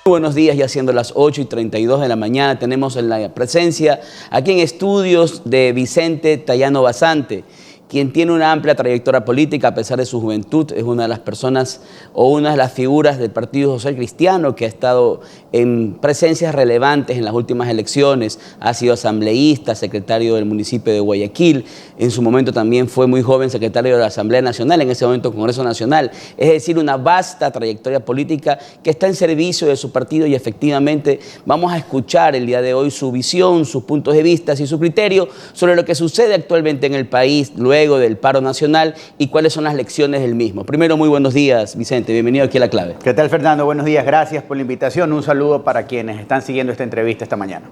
Buenos días, ya siendo las 8:32 de la mañana, tenemos en la presencia aquí en estudios de Vicente Tayano Basante, quien tiene una amplia trayectoria política a pesar de su juventud. Es una de las personas o una de las figuras del Partido Social Cristiano que ha estado en presencias relevantes en las últimas elecciones. Ha sido asambleísta, secretario del municipio de Guayaquil. En su momento también fue muy joven secretario de la Asamblea Nacional, en ese momento Congreso Nacional. Es decir, una vasta trayectoria política que está en servicio de su partido, y efectivamente vamos a escuchar el día de hoy su visión, sus puntos de vista y su criterio sobre lo que sucede actualmente en el país luego del paro nacional y cuáles son las lecciones del mismo. Primero, muy buenos días, Vicente, bienvenido aquí a La Clave. ¿Qué tal, Fernando? Buenos días, gracias por la invitación. Un saludo para quienes están siguiendo esta entrevista esta mañana.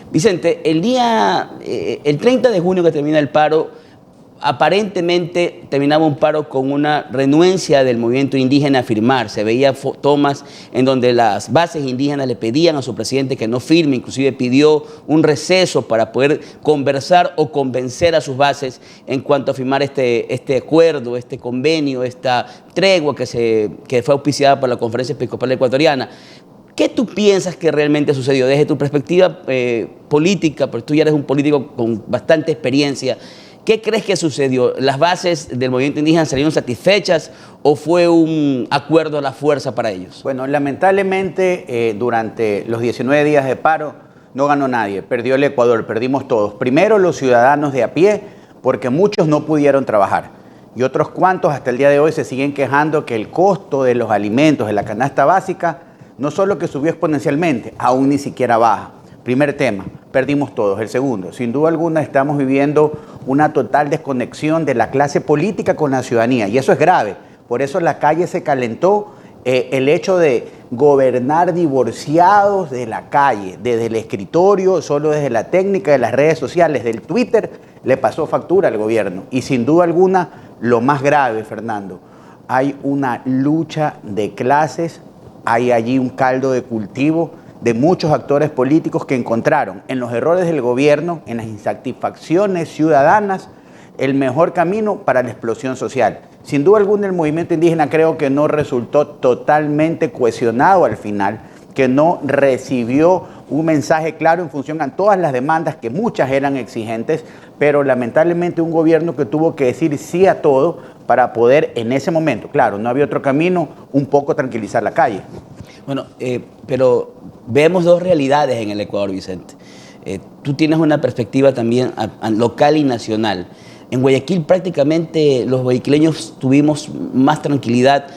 Vicente, el 30 de junio que termina el paro, aparentemente terminaba un paro con una renuencia del movimiento indígena a firmar. Se veía tomas en donde las bases indígenas le pedían a su presidente que no firme, inclusive pidió un receso para poder conversar o convencer a sus bases en cuanto a firmar este acuerdo, este convenio, esta tregua que fue auspiciada por la Conferencia Episcopal Ecuatoriana. ¿Qué tú piensas que realmente sucedió desde tu perspectiva política? Porque tú ya eres un político con bastante experiencia. ¿Qué crees que sucedió? ¿Las bases del movimiento indígena salieron satisfechas o fue un acuerdo a la fuerza para ellos? Bueno, lamentablemente durante los 19 días de paro no ganó nadie. Perdió el Ecuador, perdimos todos. Primero los ciudadanos de a pie, porque muchos no pudieron trabajar. Y otros cuantos hasta el día de hoy se siguen quejando que el costo de los alimentos, de la canasta básica, no solo que subió exponencialmente, aún ni siquiera baja. Primer tema, perdimos todos. El segundo, sin duda alguna estamos viviendo una total desconexión de la clase política con la ciudadanía, y eso es grave. Por eso la calle se calentó. El hecho de gobernar divorciados de la calle, desde el escritorio, solo desde la técnica de las redes sociales, del Twitter, le pasó factura al gobierno. Y sin duda alguna, lo más grave, Fernando, hay una lucha de clases, hay allí un caldo de cultivo de muchos actores políticos que encontraron en los errores del gobierno, en las insatisfacciones ciudadanas, el mejor camino para la explosión social. Sin duda alguna, el movimiento indígena creo que no resultó totalmente cohesionado al final, que no recibió un mensaje claro en función a todas las demandas, que muchas eran exigentes, pero lamentablemente un gobierno que tuvo que decir sí a todo para poder en ese momento, claro, no había otro camino, un poco tranquilizar la calle. Bueno, pero vemos dos realidades en el Ecuador, Vicente. Tú tienes una perspectiva también local y nacional. En Guayaquil prácticamente los guayaquileños tuvimos más tranquilidad.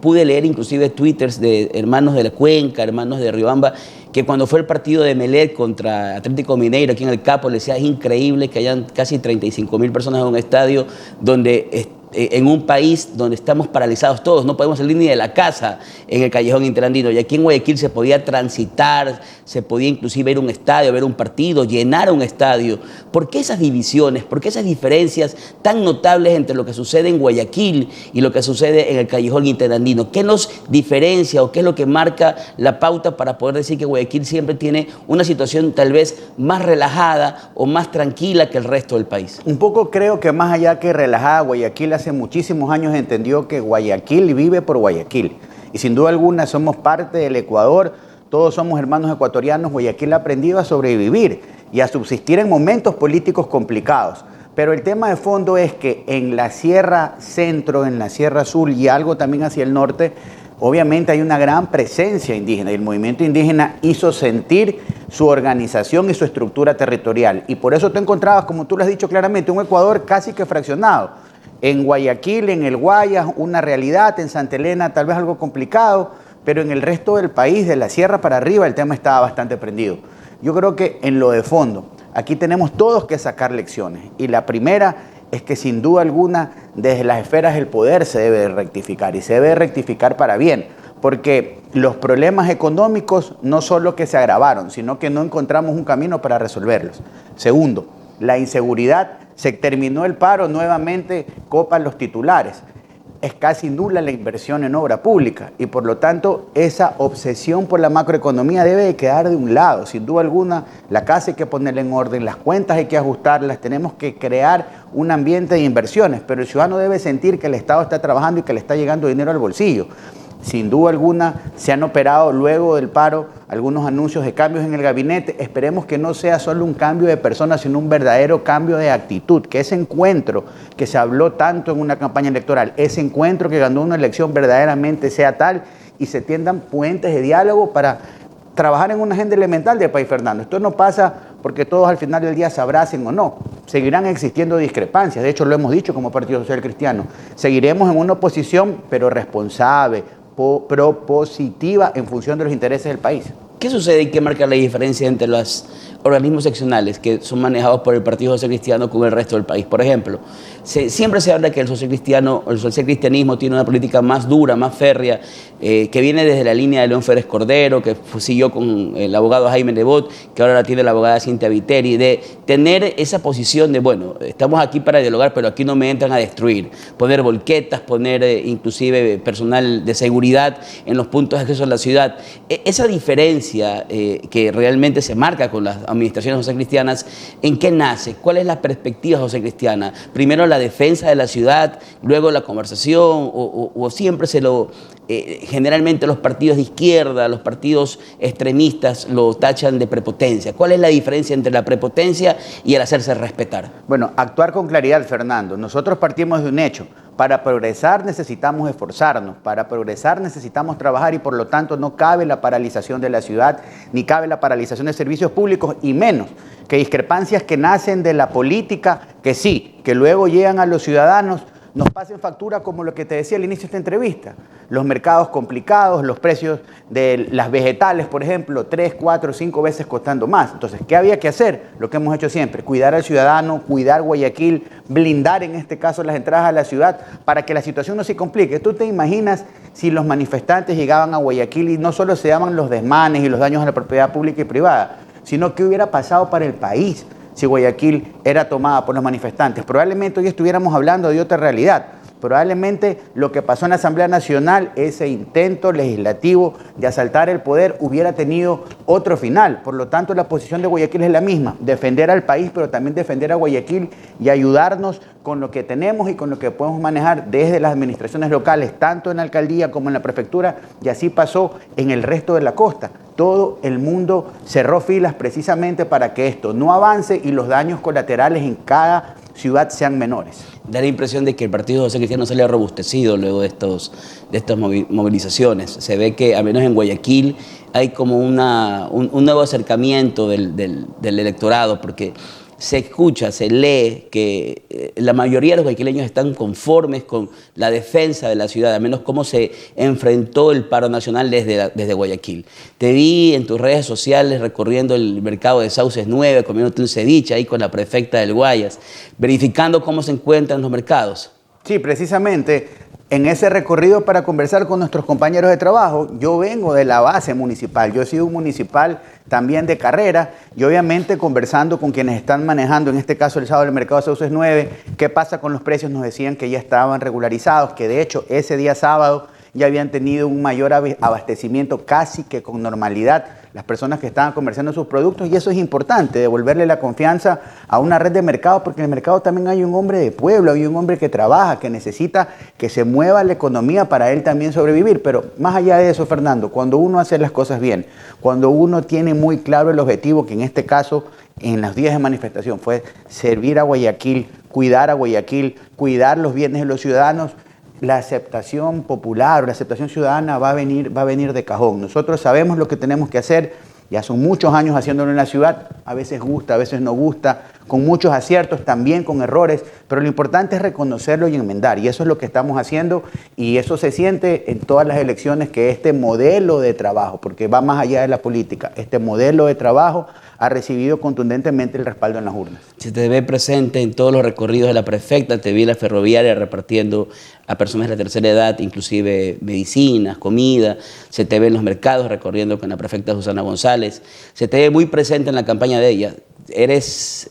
Pude leer inclusive twitters de hermanos de la Cuenca, hermanos de Riobamba, que cuando fue el partido de Melec contra Atlético Mineiro aquí en el Capo, le decía, es increíble que hayan casi 35.000 personas en un estadio donde en un país donde estamos paralizados todos, no podemos salir ni de la casa en el callejón interandino. Y aquí en Guayaquil se podía transitar, se podía inclusive ir a un estadio, ver un partido, llenar un estadio. ¿Por qué esas divisiones, por qué esas diferencias tan notables entre lo que sucede en Guayaquil y lo que sucede en el callejón interandino? ¿Qué nos diferencia o qué es lo que marca la pauta para poder decir que Guayaquil siempre tiene una situación tal vez más relajada o más tranquila que el resto del país? Un poco creo que más allá que relajada, Guayaquil hace muchísimos años entendió que Guayaquil vive por Guayaquil. Y sin duda alguna somos parte del Ecuador, todos somos hermanos ecuatorianos. Guayaquil ha aprendido a sobrevivir y a subsistir en momentos políticos complicados. Pero el tema de fondo es que en la Sierra Centro, en la Sierra Sur y algo también hacia el norte, obviamente hay una gran presencia indígena, y el movimiento indígena hizo sentir su organización y su estructura territorial. Y por eso tú encontrabas, como tú lo has dicho claramente, un Ecuador casi que fraccionado. En Guayaquil, en el Guayas, una realidad, en Santa Elena tal vez algo complicado, pero en el resto del país, de la sierra para arriba, el tema estaba bastante prendido. Yo creo que en lo de fondo, aquí tenemos todos que sacar lecciones, y la primera es que sin duda alguna desde las esferas del poder se debe rectificar, y se debe rectificar para bien, porque los problemas económicos no solo que se agravaron, sino que no encontramos un camino para resolverlos. Segundo, la inseguridad. Se terminó el paro, nuevamente copan los titulares. Es casi nula la inversión en obra pública, y por lo tanto esa obsesión por la macroeconomía debe de quedar de un lado. Sin duda alguna, la casa hay que ponerla en orden, las cuentas hay que ajustarlas, tenemos que crear un ambiente de inversiones, pero el ciudadano debe sentir que el Estado está trabajando y que le está llegando dinero al bolsillo. Sin duda alguna, se han operado luego del paro algunos anuncios de cambios en el gabinete. Esperemos que no sea solo un cambio de personas, sino un verdadero cambio de actitud. Que ese encuentro que se habló tanto en una campaña electoral, ese encuentro que ganó una elección verdaderamente sea tal y se tiendan puentes de diálogo para trabajar en una agenda elemental del país, Fernando. Esto no pasa porque todos al final del día se abracen o no. Seguirán existiendo discrepancias. De hecho, lo hemos dicho como Partido Social Cristiano. Seguiremos en una oposición, pero responsable, propositiva en función de los intereses del país. ¿Qué sucede y qué marca la diferencia entre los organismos seccionales que son manejados por el Partido Social Cristiano con el resto del país? Por ejemplo, siempre se habla que el socialcristianismo tiene una política más dura, más férrea, que viene desde la línea de León Férez Cordero, que siguió con el abogado Jaime Nebot, que ahora la tiene la abogada Cintia Viteri, de tener esa posición de, bueno, estamos aquí para dialogar, pero aquí no me entran a destruir, poner volquetas, poner inclusive personal de seguridad en los puntos de acceso a la ciudad. Esa diferencia que realmente se marca con las administraciones socialcristianas, ¿en qué nace? ¿Cuál es la perspectiva socialcristiana? Primero la defensa de la ciudad, luego la conversación, o siempre generalmente los partidos de izquierda, los partidos extremistas lo tachan de prepotencia. ¿Cuál es la diferencia entre la prepotencia y el hacerse respetar? Bueno, actuar con claridad, Fernando. Nosotros partimos de un hecho. Para progresar necesitamos esforzarnos, para progresar necesitamos trabajar y por lo tanto no cabe la paralización de la ciudad, ni cabe la paralización de servicios públicos y menos que discrepancias que nacen de la política, que sí, que luego llegan a los ciudadanos, nos pasen factura como lo que te decía al inicio de esta entrevista. Los mercados complicados, los precios de las vegetales, por ejemplo, 3, 4, 5 veces costando más. Entonces, ¿qué había que hacer? Lo que hemos hecho siempre, cuidar al ciudadano, cuidar Guayaquil, blindar en este caso las entradas a la ciudad para que la situación no se complique. ¿Tú te imaginas si los manifestantes llegaban a Guayaquil y no solo se daban los desmanes y los daños a la propiedad pública y privada, sino qué hubiera pasado para el país si Guayaquil era tomada por los manifestantes? Probablemente hoy estuviéramos hablando de otra realidad. Probablemente lo que pasó en la Asamblea Nacional, ese intento legislativo de asaltar el poder, hubiera tenido otro final. Por lo tanto, la posición de Guayaquil es la misma, defender al país, pero también defender a Guayaquil y ayudarnos con lo que tenemos y con lo que podemos manejar desde las administraciones locales, tanto en la alcaldía como en la prefectura, y así pasó en el resto de la costa. Todo el mundo cerró filas precisamente para que esto no avance y los daños colaterales en cada ciudad sean menores. Da la impresión de que el Partido Social Cristiano sale robustecido luego de estas movilizaciones. Se ve que, al menos en Guayaquil, hay como un nuevo acercamiento del electorado, porque se escucha, se lee que la mayoría de los guayaquileños están conformes con la defensa de la ciudad, al menos cómo se enfrentó el paro nacional desde Guayaquil. Te vi en tus redes sociales recorriendo el mercado de Sauces 9, comiéndote un ceviche ahí con la prefecta del Guayas, verificando cómo se encuentran los mercados. Sí, precisamente. En ese recorrido para conversar con nuestros compañeros de trabajo, yo vengo de la base municipal, yo he sido un municipal también de carrera y obviamente conversando con quienes están manejando, en este caso el sábado el mercado de Sauces 9, qué pasa con los precios, nos decían que ya estaban regularizados, que de hecho ese día sábado ya habían tenido un mayor abastecimiento casi que con normalidad las personas que estaban comerciando sus productos, y eso es importante, devolverle la confianza a una red de mercado, porque en el mercado también hay un hombre de pueblo, hay un hombre que trabaja, que necesita que se mueva la economía para él también sobrevivir. Pero más allá de eso, Fernando, cuando uno hace las cosas bien, cuando uno tiene muy claro el objetivo, que en este caso, en los días de manifestación, fue servir a Guayaquil, cuidar los bienes de los ciudadanos, la aceptación popular, la aceptación ciudadana va a venir de cajón. Nosotros sabemos lo que tenemos que hacer, ya son muchos años haciéndolo en la ciudad, a veces gusta, a veces no gusta, con muchos aciertos, también con errores, pero lo importante es reconocerlo y enmendar, y eso es lo que estamos haciendo, y eso se siente en todas las elecciones, que este modelo de trabajo, porque va más allá de la política, este modelo de trabajo ha recibido contundentemente el respaldo en las urnas. Se te ve presente en todos los recorridos de la prefecta, te vi en la ferroviaria repartiendo a personas de la tercera edad, inclusive medicinas, comida, se te ve en los mercados recorriendo con la prefecta Susana González, se te ve muy presente en la campaña de ella. ¿Eres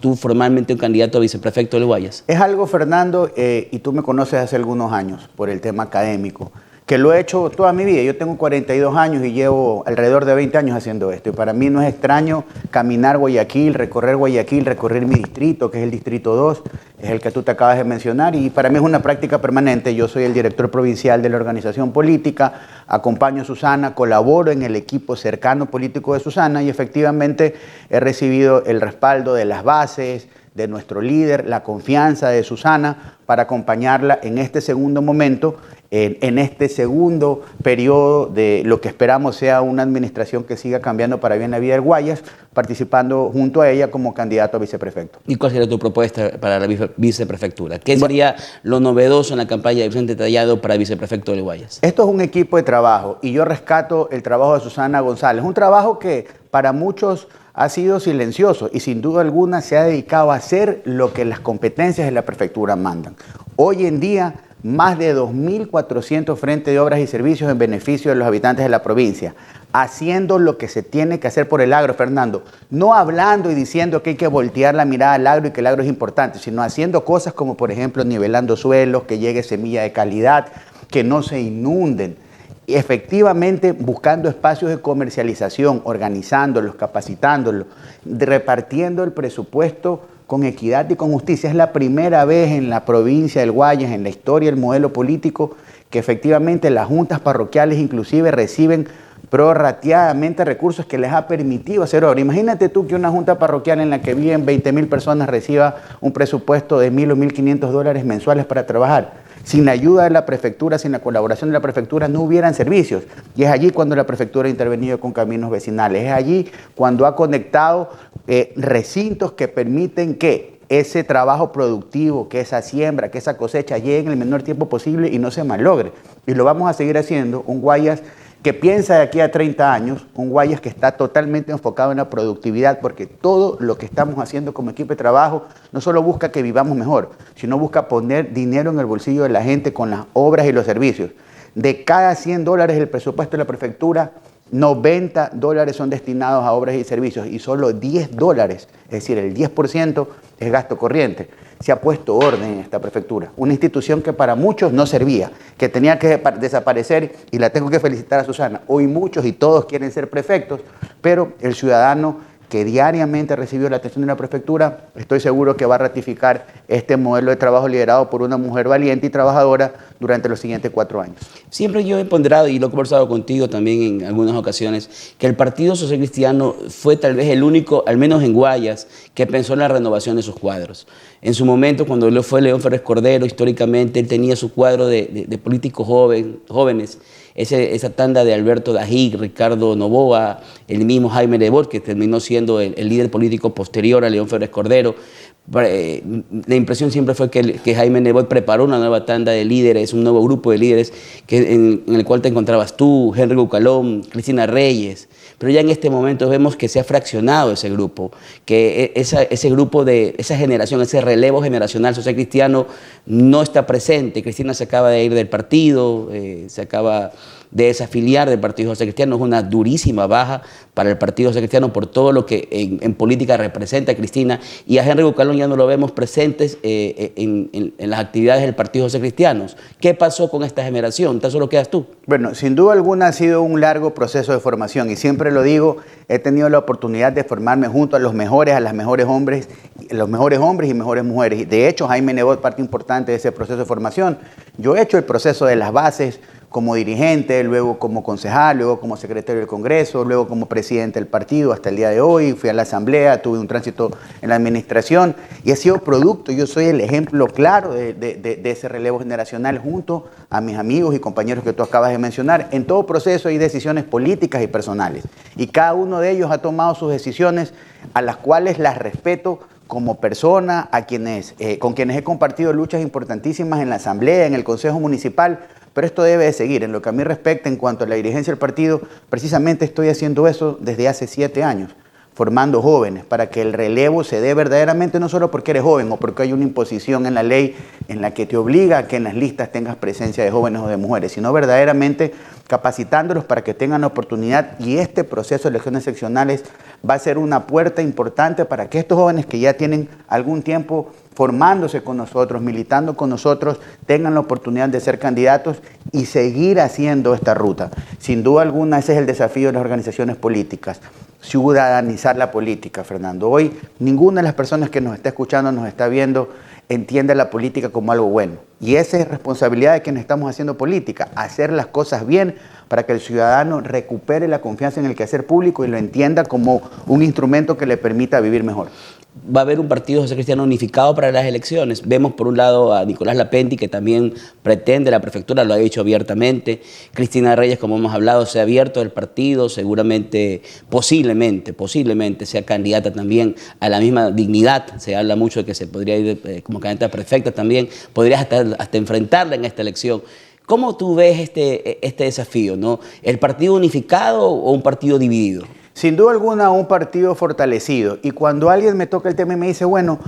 tú formalmente un candidato a viceprefecto del Guayas? Es algo, Fernando, y tú me conoces hace algunos años por el tema académico. que lo he hecho toda mi vida. Yo tengo 42 años y llevo alrededor de 20 años haciendo esto. Y para mí no es extraño caminar Guayaquil, recorrer mi distrito, que es el Distrito 2, es el que tú te acabas de mencionar. Y para mí es una práctica permanente. Yo soy el director provincial de la organización política, acompaño a Susana, colaboro en el equipo cercano político de Susana y efectivamente he recibido el respaldo de las bases, de nuestro líder, la confianza de Susana para acompañarla en este segundo momento, en este segundo periodo de lo que esperamos sea una administración que siga cambiando para bien la vida del Guayas, participando junto a ella como candidato a viceprefecto. ¿Y cuál sería tu propuesta para la viceprefectura? ¿Qué sería lo novedoso en la campaña de Vicente Tallado para viceprefecto del Guayas? Esto es un equipo de trabajo y yo rescato el trabajo de Susana González, un trabajo que para muchos ha sido silencioso y sin duda alguna se ha dedicado a hacer lo que las competencias de la prefectura mandan. Hoy en día, más de 2.400 frentes de obras y servicios en beneficio de los habitantes de la provincia, haciendo lo que se tiene que hacer por el agro, Fernando. No hablando y diciendo que hay que voltear la mirada al agro y que el agro es importante, sino haciendo cosas como, por ejemplo, nivelando suelos, que llegue semilla de calidad, que no se inunden. Y efectivamente buscando espacios de comercialización, organizándolos, capacitándolos, repartiendo el presupuesto con equidad y con justicia. Es la primera vez en la provincia del Guayas, en la historia del modelo político, que efectivamente las juntas parroquiales inclusive reciben prorrateadamente recursos que les ha permitido hacer obra. Imagínate tú que una junta parroquial en la que viven 20.000 personas reciba un presupuesto de $1.000 o $1.500 mensuales para trabajar. Sin la ayuda de la prefectura, sin la colaboración de la prefectura, no hubieran servicios. Y es allí cuando la prefectura ha intervenido con caminos vecinales. Es allí cuando ha conectado recintos que permiten que ese trabajo productivo, que esa siembra, que esa cosecha llegue en el menor tiempo posible y no se malogre. Y lo vamos a seguir haciendo. Un Guayas que piensa de aquí a 30 años, un Guayas que está totalmente enfocado en la productividad, porque todo lo que estamos haciendo como equipo de trabajo no solo busca que vivamos mejor, sino busca poner dinero en el bolsillo de la gente con las obras y los servicios. De cada $100 del presupuesto de la prefectura, $90 son destinados a obras y servicios y solo $10, es decir, el 10% es gasto corriente. Se ha puesto orden en esta prefectura, una institución que para muchos no servía, que tenía que desaparecer, y la tengo que felicitar a Susana. Hoy muchos y todos quieren ser prefectos, pero el ciudadano que diariamente recibió la atención de la prefectura, estoy seguro que va a ratificar este modelo de trabajo liderado por una mujer valiente y trabajadora durante los siguientes 4 años. Siempre yo he ponderado, y lo he conversado contigo también en algunas ocasiones, que el Partido Social Cristiano fue tal vez el único, al menos en Guayas, que pensó en la renovación de sus cuadros. En su momento, cuando él fue León Férez Cordero, históricamente él tenía su cuadro de políticos jóvenes, esa tanda de Alberto Dají, Ricardo Novoa, el mismo Jaime Nebot, que terminó siendo el líder político posterior a León Férez Cordero. La impresión siempre fue que Jaime Nebot preparó una nueva tanda de líderes, un nuevo grupo de líderes en el cual te encontrabas tú, Henry Bucalón, Cristina Reyes. Pero ya en este momento vemos que se ha fraccionado ese grupo, que ese grupo de esa generación, ese relevo generacional social cristiano no está presente. Cristina se acaba de ir del partido, se acaba de desafiliar del Partido Social Cristiano. Es una durísima baja para el Partido Social Cristiano por todo lo que en política representa a Cristina, y a Henry Bucalón ya no lo vemos presentes en las actividades del Partido Social Cristiano. ¿Qué pasó con esta generación? ¿Tan solo quedas tú? Bueno, sin duda alguna ha sido un largo proceso de formación y siempre lo digo, he tenido la oportunidad de formarme junto a los mejores hombres y mejores mujeres. De hecho, Jaime Nebot, parte importante de ese proceso de formación. Yo he hecho el proceso de las bases como dirigente, luego como concejal, luego como secretario del Congreso, luego como presidente del partido hasta el día de hoy. Fui a la asamblea, tuve un tránsito en la administración y he sido producto. Yo soy el ejemplo claro de ese relevo generacional junto a mis amigos y compañeros que tú acabas de mencionar. En todo proceso hay decisiones políticas y personales y cada uno de ellos ha tomado sus decisiones, a las cuales las respeto como persona, con quienes he compartido luchas importantísimas en la asamblea, en el Consejo Municipal. Pero esto debe de seguir. En lo que a mí respecta en cuanto a la dirigencia del partido, precisamente estoy haciendo eso desde hace 7 años. formando jóvenes, para que el relevo se dé verdaderamente, no solo porque eres joven o porque hay una imposición en la ley en la que te obliga a que en las listas tengas presencia de jóvenes o de mujeres, sino verdaderamente capacitándolos para que tengan oportunidad. Y este proceso de elecciones seccionales va a ser una puerta importante para que estos jóvenes que ya tienen algún tiempo formándose con nosotros, militando con nosotros, tengan la oportunidad de ser candidatos y seguir haciendo esta ruta. Sin duda alguna, ese es el desafío de las organizaciones políticas, ciudadanizar la política, Fernando. Hoy ninguna de las personas que nos está escuchando, nos está viendo, entiende la política como algo bueno. Y esa es responsabilidad de quienes estamos haciendo política, hacer las cosas bien para que el ciudadano recupere la confianza en el quehacer público y lo entienda como un instrumento que le permita vivir mejor. Va a haber un partido José Cristiano unificado para las elecciones. Vemos por un lado a Nicolás Lapenti, que también pretende la prefectura, lo ha dicho abiertamente. Cristina Reyes, como hemos hablado, se ha abierto el partido, seguramente, posiblemente sea candidata también a la misma dignidad. Se habla mucho de que se podría ir como candidata prefecta también, podrías hasta enfrentarla en esta elección. ¿Cómo tú ves este desafío, ¿no? ¿El partido unificado o un partido dividido? Sin duda alguna, un partido fortalecido. Y cuando alguien me toca el tema y me dice, bueno,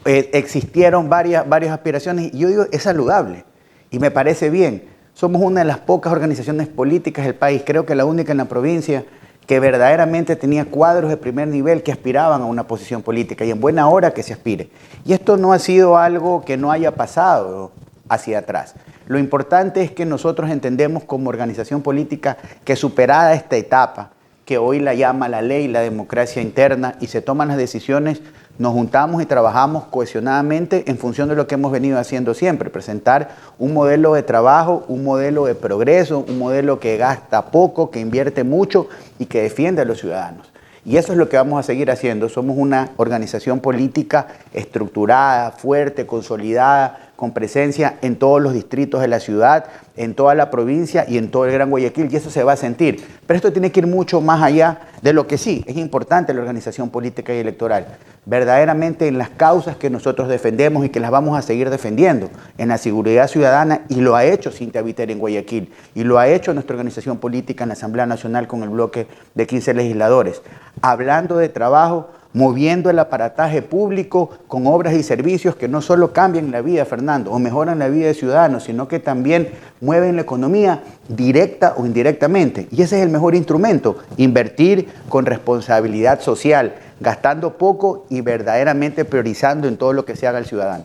existieron varias aspiraciones, y yo digo, es saludable y me parece bien. Somos una de las pocas organizaciones políticas del país, creo que la única en la provincia, que verdaderamente tenía cuadros de primer nivel que aspiraban a una posición política y en buena hora que se aspire. Y esto no ha sido algo que no haya pasado hacia atrás. Lo importante es que nosotros entendemos como organización política que superada esta etapa, que hoy la llama la ley, la democracia interna, y se toman las decisiones, nos juntamos y trabajamos cohesionadamente en función de lo que hemos venido haciendo siempre, presentar un modelo de trabajo, un modelo de progreso, un modelo que gasta poco, que invierte mucho y que defiende a los ciudadanos. Y eso es lo que vamos a seguir haciendo. Somos una organización política estructurada, fuerte, consolidada, con presencia en todos los distritos de la ciudad, en toda la provincia y en todo el Gran Guayaquil, y eso se va a sentir. Pero esto tiene que ir mucho más allá de lo que sí es importante la organización política y electoral. Verdaderamente en las causas que nosotros defendemos y que las vamos a seguir defendiendo, en la seguridad ciudadana, y lo ha hecho Cintia Viteri en Guayaquil, y lo ha hecho nuestra organización política en la Asamblea Nacional con el bloque de 15 legisladores. Hablando de trabajo, moviendo el aparataje público con obras y servicios que no solo cambian la vida, Fernando, o mejoran la vida de ciudadanos, sino que también mueven la economía directa o indirectamente. Y ese es el mejor instrumento, invertir con responsabilidad social, gastando poco y verdaderamente priorizando en todo lo que se haga al ciudadano.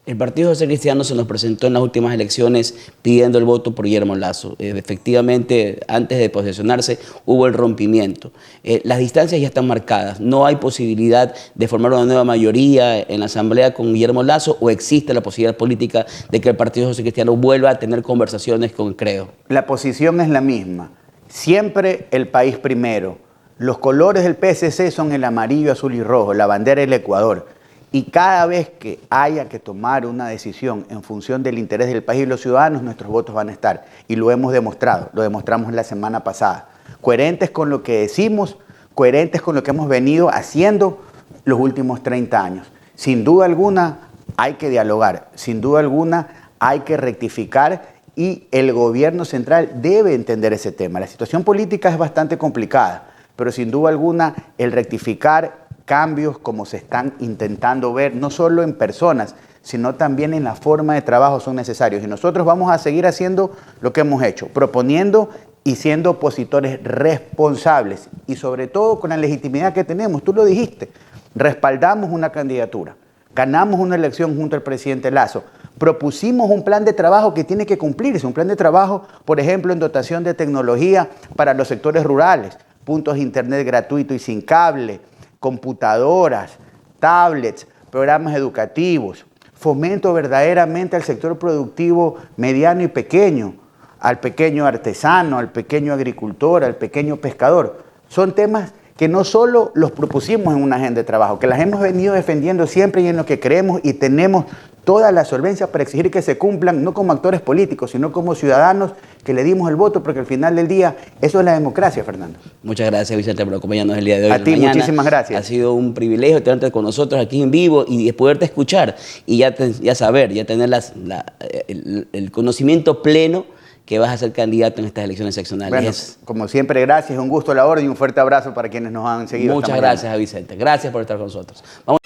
El Partido José Cristiano se nos presentó en las últimas elecciones pidiendo el voto por Guillermo Lasso. Efectivamente, antes de posesionarse, hubo el rompimiento. Las distancias ya están marcadas. No hay posibilidad de formar una nueva mayoría en la Asamblea con Guillermo Lasso, o existe la posibilidad política de que el Partido José Cristiano vuelva a tener conversaciones con Creo. La posición es la misma. Siempre el país primero. Los colores del PSC son el amarillo, azul y rojo, la bandera del Ecuador. Y cada vez que haya que tomar una decisión en función del interés del país y los ciudadanos, nuestros votos van a estar. Y lo hemos demostrado, lo demostramos la semana pasada. Coherentes con lo que decimos, coherentes con lo que hemos venido haciendo los últimos 30 años. Sin duda alguna hay que dialogar, sin duda alguna hay que rectificar, y el gobierno central debe entender ese tema. La situación política es bastante complicada, pero sin duda alguna el rectificar cambios como se están intentando ver, no solo en personas, sino también en la forma de trabajo, son necesarios. Y nosotros vamos a seguir haciendo lo que hemos hecho, proponiendo y siendo opositores responsables, y sobre todo con la legitimidad que tenemos. Tú lo dijiste, respaldamos una candidatura, ganamos una elección junto al presidente Lasso, propusimos un plan de trabajo que tiene que cumplirse, un plan de trabajo, por ejemplo, en dotación de tecnología para los sectores rurales, puntos de internet gratuito y sin cable, computadoras, tablets, programas educativos, fomento verdaderamente al sector productivo mediano y pequeño, al pequeño artesano, al pequeño agricultor, al pequeño pescador. Son temas que no solo los propusimos en una agenda de trabajo, que las hemos venido defendiendo siempre y en lo que creemos, y tenemos toda la solvencia para exigir que se cumplan, no como actores políticos, sino como ciudadanos que le dimos el voto, porque al final del día eso es la democracia, Fernando. Muchas gracias, Vicente, por acompañarnos el día de hoy. A ti, muchísimas gracias. Ha sido un privilegio tenerte con nosotros aquí en vivo y poderte escuchar y ya saber, ya tener el conocimiento pleno que vas a ser candidato en estas elecciones seccionales. Bueno, como siempre, gracias, un gusto la orden y un fuerte abrazo para quienes nos han seguido. Muchas gracias a Vicente. Gracias por estar con nosotros. Vamos